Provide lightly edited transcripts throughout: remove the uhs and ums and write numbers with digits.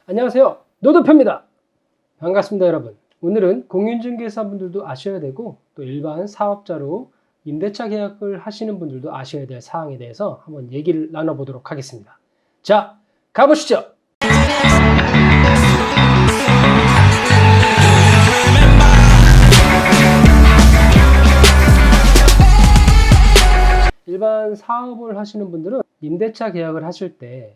안녕하세요, 노도표입니다. 반갑습니다 여러분. 오늘은 공인중개사분들도 아셔야 되고 또 일반 사업자로 임대차 계약을 하시는 분들도 아셔야 될 사항에 대해서 한번 얘기를 나눠보도록 하겠습니다. 자, 가보시죠. 일반 사업을 하시는 분들은 임대차 계약을 하실 때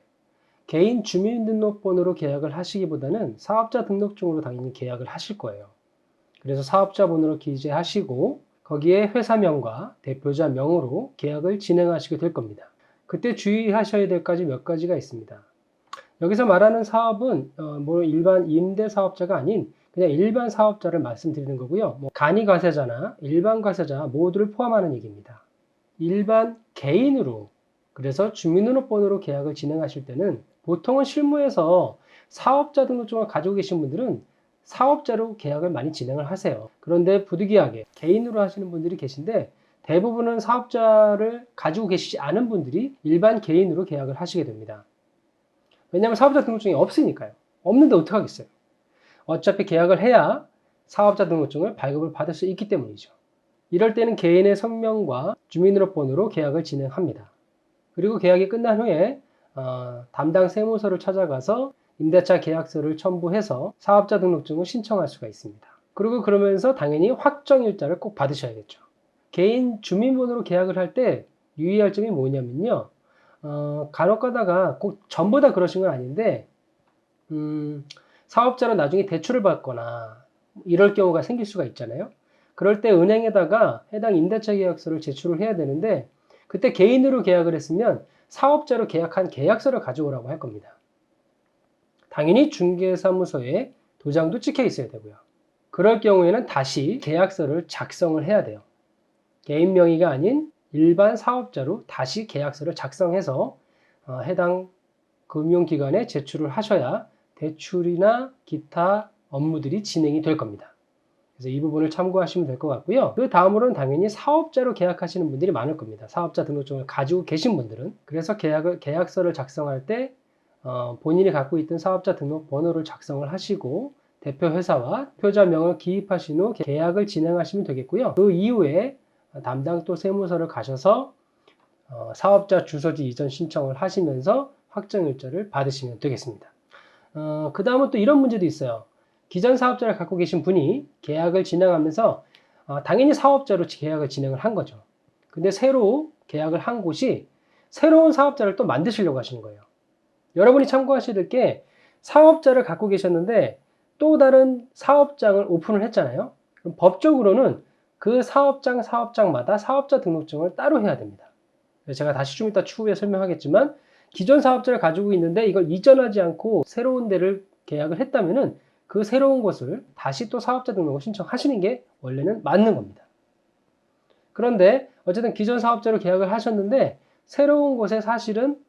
개인 주민등록번호로 계약을 하시기보다는 사업자 등록증으로 당연히 계약을 하실 거예요. 그래서 사업자 번호로 기재하시고 거기에 회사명과 대표자 명으로 계약을 진행하시게 될 겁니다. 그때 주의하셔야 될 가지 몇 가지가 있습니다. 여기서 말하는 사업은 일반 임대 사업자가 아닌 그냥 일반 사업자를 말씀드리는 거고요. 간이 과세자나 일반 과세자 모두를 포함하는 얘기입니다. 일반 개인으로, 그래서 주민등록번호로 계약을 진행하실 때는 보통은 실무에서 사업자 등록증을 가지고 계신 분들은 사업자로 계약을 많이 진행을 하세요. 그런데 부득이하게 개인으로 하시는 분들이 계신데 대부분은 사업자를 가지고 계시지 않은 분들이 일반 개인으로 계약을 하시게 됩니다. 왜냐하면 사업자 등록증이 없으니까요. 없는데 어떡하겠어요. 어차피 계약을 해야 사업자 등록증을 발급을 받을 수 있기 때문이죠. 이럴 때는 개인의 성명과 주민등록번호로 계약을 진행합니다. 그리고 계약이 끝난 후에 담당 세무서를 찾아가서 임대차 계약서를 첨부해서 사업자 등록증을 신청할 수가 있습니다. 그리고 그러면서 당연히 확정일자를 꼭 받으셔야겠죠. 개인 주민번호로 계약을 할 때 유의할 점이 뭐냐면요. 간혹 가다가 꼭 전부 다 그러신 건 아닌데 사업자로 나중에 대출을 받거나 이럴 경우가 생길 수가 있잖아요. 그럴 때 은행에다가 해당 임대차 계약서를 제출을 해야 되는데 그때 개인으로 계약을 했으면 사업자로 계약한 계약서를 가져오라고 할 겁니다. 당연히 중개사무소에 도장도 찍혀 있어야 되고요. 그럴 경우에는 다시 계약서를 작성을 해야 돼요. 개인 명의가 아닌 일반 사업자로 다시 계약서를 작성해서 해당 금융기관에 제출을 하셔야 대출이나 기타 업무들이 진행이 될 겁니다. 그래서 이 부분을 참고하시면 될 것 같고요. 그 다음으로는 당연히 사업자로 계약하시는 분들이 많을 겁니다. 사업자 등록증을 가지고 계신 분들은. 그래서 계약서를 작성할 때 본인이 갖고 있던 사업자 등록번호를 작성을 하시고 대표 회사와 표자명을 기입하신 후 계약을 진행하시면 되겠고요. 그 이후에 담당 또 세무서를 가셔서 사업자 주소지 이전 신청을 하시면서 확정일자를 받으시면 되겠습니다. 그 다음은 또 이런 문제도 있어요. 기존 사업자를 갖고 계신 분이 계약을 진행하면서 당연히 사업자로 계약을 진행을 한 거죠. 근데 새로 계약을 한 곳이 새로운 사업자를 또 만드시려고 하시는 거예요. 여러분이 참고하셔야 될 게 사업자를 갖고 계셨는데 또 다른 사업장을 오픈을 했잖아요. 그럼 법적으로는 그 사업장마다 사업자 등록증을 따로 해야 됩니다. 제가 다시 좀 이따 추후에 설명하겠지만 기존 사업자를 가지고 있는데 이걸 이전하지 않고 새로운 데를 계약을 했다면은 그 새로운 곳을 다시 또 사업자 등록을 신청하시는 게 원래는 맞는 겁니다. 그런데 어쨌든 기존 사업자로 계약을 하셨는데 새로운 곳에 사실은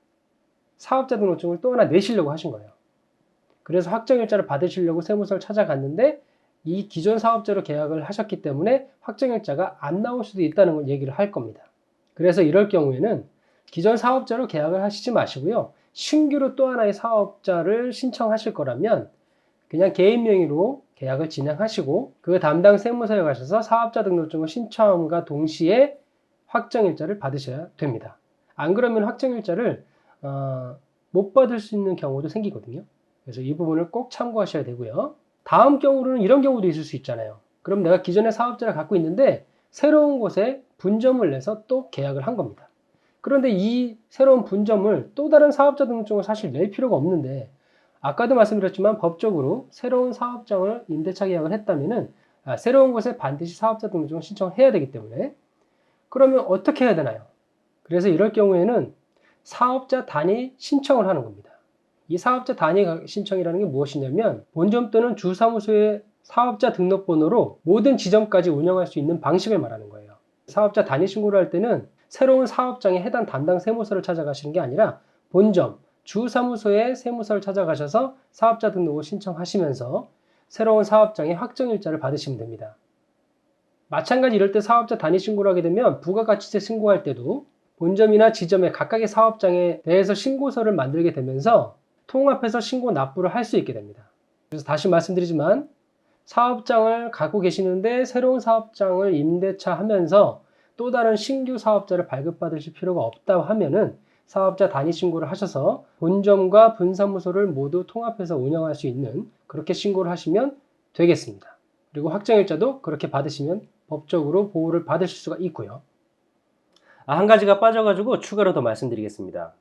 사업자 등록증을 또 하나 내시려고 하신 거예요. 그래서 확정일자를 받으시려고 세무서를 찾아갔는데 이 기존 사업자로 계약을 하셨기 때문에 확정일자가 안 나올 수도 있다는 걸 얘기를 할 겁니다. 그래서 이럴 경우에는 기존 사업자로 계약을 하시지 마시고요. 신규로 또 하나의 사업자를 신청하실 거라면 그냥 개인 명의로 계약을 진행하시고 그 담당 세무서에 가셔서 사업자 등록증을 신청함과 동시에 확정일자를 받으셔야 됩니다. 안 그러면 확정일자를 못 받을 수 있는 경우도 생기거든요. 그래서 이 부분을 꼭 참고하셔야 되고요. 다음 경우로는 이런 경우도 있을 수 있잖아요. 그럼 내가 기존의 사업자를 갖고 있는데 새로운 곳에 분점을 내서 또 계약을 한 겁니다. 그런데 이 새로운 분점을 또 다른 사업자 등록증을 사실 낼 필요가 없는데 아까도 말씀드렸지만 법적으로 새로운 사업장을 임대차 계약을 했다면은 새로운 곳에 반드시 사업자 등록증을 신청을 해야 되기 때문에 그러면 어떻게 해야 되나요? 그래서 이럴 경우에는 사업자 단위 신청을 하는 겁니다. 이 사업자 단위 신청이라는 게 무엇이냐면 본점 또는 주사무소의 사업자 등록번호로 모든 지점까지 운영할 수 있는 방식을 말하는 거예요. 사업자 단위 신고를 할 때는 새로운 사업장에 해당 담당 세무서를 찾아가시는 게 아니라 본점, 주사무소의 세무서를 찾아가셔서 사업자 등록을 신청하시면서 새로운 사업장의 확정일자를 받으시면 됩니다. 마찬가지 이럴 때 사업자 단위 신고를 하게 되면 부가가치세 신고할 때도 본점이나 지점의 각각의 사업장에 대해서 신고서를 만들게 되면서 통합해서 신고 납부를 할 수 있게 됩니다. 그래서 다시 말씀드리지만 사업장을 갖고 계시는데 새로운 사업장을 임대차 하면서 또 다른 신규 사업자를 발급받으실 필요가 없다고 하면은 사업자 단위 신고를 하셔서 본점과 분사무소를 모두 통합해서 운영할 수 있는 그렇게 신고를 하시면 되겠습니다. 그리고 확정일자도 그렇게 받으시면 법적으로 보호를 받으실 수가 있고요. 한 가지가 빠져가지고 추가로 더 말씀드리겠습니다.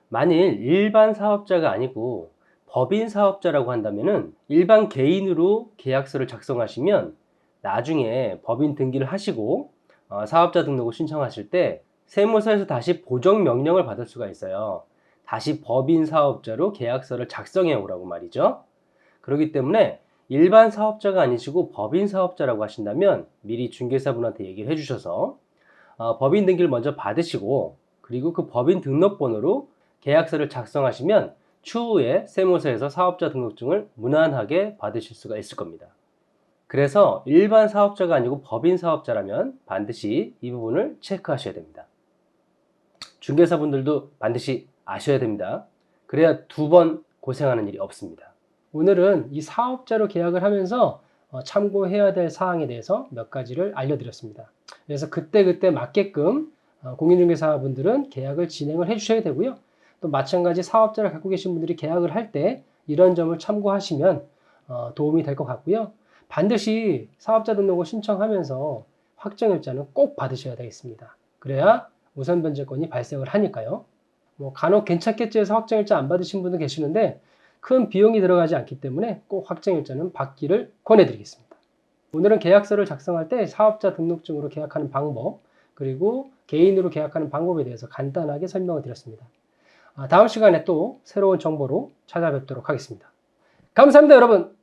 만일 일반 사업자가 아니고 법인 사업자라고 한다면은 일반 개인으로 계약서를 작성하시면 나중에 법인 등기를 하시고 사업자 등록을 신청하실 때 세무서에서 다시 보정 명령을 받을 수가 있어요. 다시 법인 사업자로 계약서를 작성해 오라고 말이죠. 그렇기 때문에 일반 사업자가 아니시고 법인 사업자라고 하신다면 미리 중개사분한테 얘기를 해주셔서 법인 등기를 먼저 받으시고 그리고 그 법인 등록번호로 계약서를 작성하시면 추후에 세무서에서 사업자 등록증을 무난하게 받으실 수가 있을 겁니다. 그래서 일반 사업자가 아니고 법인 사업자라면 반드시 이 부분을 체크하셔야 됩니다. 중개사분들도 반드시 아셔야 됩니다. 그래야 두 번 고생하는 일이 없습니다. 오늘은 이 사업자로 계약을 하면서 참고해야 될 사항에 대해서 몇 가지를 알려드렸습니다. 그래서 그때그때 맞게끔 공인중개사분들은 계약을 진행을 해주셔야 되고요. 또 마찬가지 사업자를 갖고 계신 분들이 계약을 할 때 이런 점을 참고하시면 도움이 될 것 같고요. 반드시 사업자 등록을 신청하면서 확정일자는 꼭 받으셔야 되겠습니다. 그래야 우선 변제권이 발생을 하니까요. 간혹 괜찮겠지 해서 확정일자 안 받으신 분도 계시는데 큰 비용이 들어가지 않기 때문에 꼭 확정일자는 받기를 권해드리겠습니다. 오늘은 계약서를 작성할 때 사업자 등록증으로 계약하는 방법 그리고 개인으로 계약하는 방법에 대해서 간단하게 설명을 드렸습니다. 다음 시간에 또 새로운 정보로 찾아뵙도록 하겠습니다. 감사합니다, 여러분.